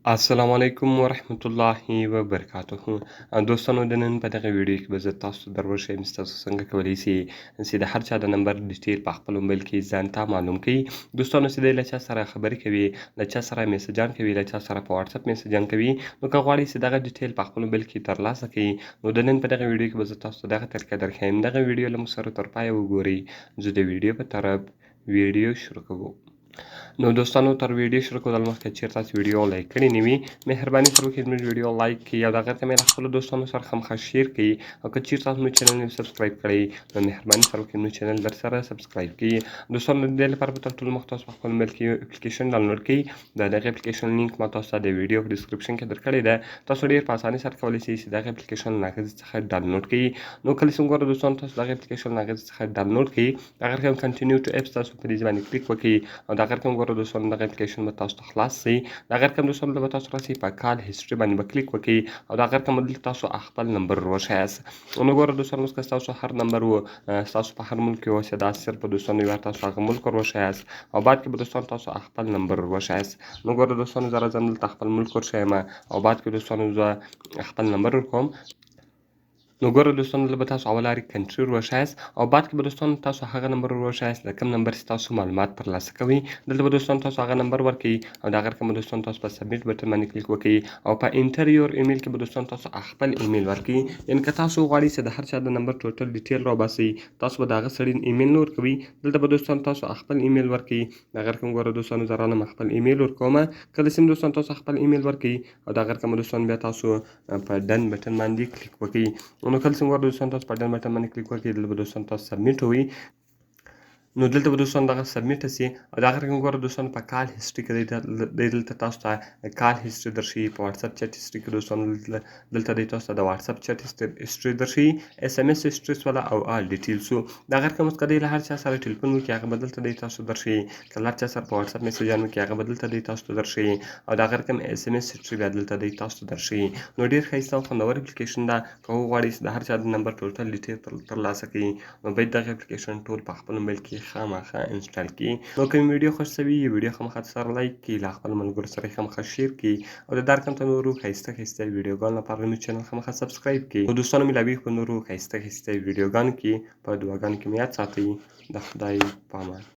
السلام علیکم ورحمت الله وبرکاته دوستانو د نن په دغه ویډیو کې به زه تاسو دروښیم چې تاسو څنګه کولی شئ چې د هر چا د نمبر ډیټیل په خپل موبایل کې ځان ته معلوم کړئ. دوستانو چې دی له چا سره خبرې کوي، له چا سره میسجان کوي، له چا سره په واتساپ میسجان کوي، نو که غواړئ چې دغه ډیټیل په خپل موبایل کې ترلاسه کړئ، نو د نن په دغه ویډیو کې به زه تاسو ته دغه طریقه درښیم. دغه ویډیو له موږ سره تر پایه وګورئ. زه د ویډیو په طرف ویډیو شروع کوو. نو دوستانو تر ویډیو شروع کولو مخکې چیرې تاسو ویډیو لایک کړې نه وي، مهرباني سره وکړئ زموږ ویډیو لایک کړئ او دغه ته مې له خپلو دوستانو سره خامخا شیر کړئ. او که چیرې تاسو زموږ چینل نه سبسکرایب کړی، نو مهرباني سره وکړئ زموږ چینل درسره سبسکرایب کړئ. دوستانو د دې لپاره به تر ټولو مخکې تاسو په خپل موبایل کې یو اپلیکیشن ډاونلوډ کړئ. د دغه اپلیکیشن لینک ما تاسو ته د ویډیو په ډسکرپشن کې درکړې ده. تاسو ډېر په اسانۍ سره کولی شئ چې دغه اپلیکیشن له هغې څخه ډاونلوډ کړئ. نو کله چې وګورئ دوستانو تاسو دغه اپلیکیشن له هغې څخه ډاونلوډ کړئ، هغه کوم کنټینیو ټو اپس تاسو په دې باندې کلیک وکړئ او دغه کوم وګورئ دوستانو دغه اپلیکیشن به تاسو ته خلاص شي. دغه کوم دوستانو به تاسو راسي په کال هیستوري باندې به کلیک وکړئ او دغه کوم دلته تاسو خپل نمبر وروښیاست. نو وګورئ دوستانو اوس که ستاسو هر نمبر و ستاسو په هر ملک کې اوسېده، صرف دوستانو یو تاسو هغه ملک وروښیاست او بعد کې به دوستانو تاسو خپل نمبر وروښیاست. نو وګورئ دوستانو زه راځم دلته خپل ملک ورښیم او بعد کې دوستانو زه خپل نمبر ورکوم. نو ګوره دوستانو دلته به تاسو اول لارې کنټري وروښیاست او بعد کې به دوستانو تاسو هغه نمبر وروښیاست د کوم نمبر چې تاسو معلومات ترلاسه کوئ. دلته به دوستانو تاسو هغه نمبر ورکړئ او د هغه رقم به دوستانو تاسو په سبمیټ بټن باندې کلیک وکړئ او په انټر یور ایمیل کې به دوستانو تاسو خپل ایمیل ورکړئ. یعنې که تاسو غواړئ چې د هر چا د نمبر ټوټل ډیټیل راباسئ، تاسو به د هغه سړي ایمیل نه ورکوئ. دلته به دوستانو تاسو خپل ایمیل ورکړئ. د هغه رقم ګوره دوستانو زه رانم خپل ایمیل ورکوم. کله چې دوستانو تاسو خپل ایمیل ورکړئ او د هغه رقم دوستانو بیا تاسو په ډن بټن باندې کلیک وکړئ. نو کله چې وګورئ دوستانو تاسو په ډن بټن باندې کلیک وکړئ، دلته به دوستانو تاسو سبمیټ ووایي. نو دلته به دوستانو دغه سبمیټ شي او د هغه رقم ګوره دوستانو په کال هیسټري کې دی دلته تاسو ته کال هیسټري درښیي. په واتساپ چټ هیسټري کې دوستانو دلته دی تاسو ته د واتساپ چټ هیسټري درښیي، اس ام اس هیسټري شوله او آل ډیټیلز. د هغه رقم اوس که دی له هر چا سره ټلیفون وکړي، هغه به دلته دی تاسو درښیي. که له هر چا سره په واتساپ میسجان وکړي، هغه به دلته دی تاسو ته درښیي او د هغه رقم اس ام اس هیسټري بیا دلته دی تاسو ته درښیي. نو ډېر ښایسته او خوندور اپلیکیشن ده. که وغواړئ چې د هر چا د نمبر ټوټل ډیټیل ترلاسه کړئ، نو باید دغه اپلیکیشن ټول په خپل موبایل کې خامخا انسټال کړئ. نو که مې ویډیو خوښ شوي، ویډیو خامخا سره لایک کړئ، له خپلو ملګرو سره یې خامخا شیر کړئ او د دا رقم ته نورو ښایسته ویډیوګانو لپاره زموږ چینل خامخا سبسکرایب کړئ. نو دوستانو ملاویږو په نورو ښایسته ویډیوګانو کې. په دعاګانو کې مې یاد ساتئ. د خدای په امان.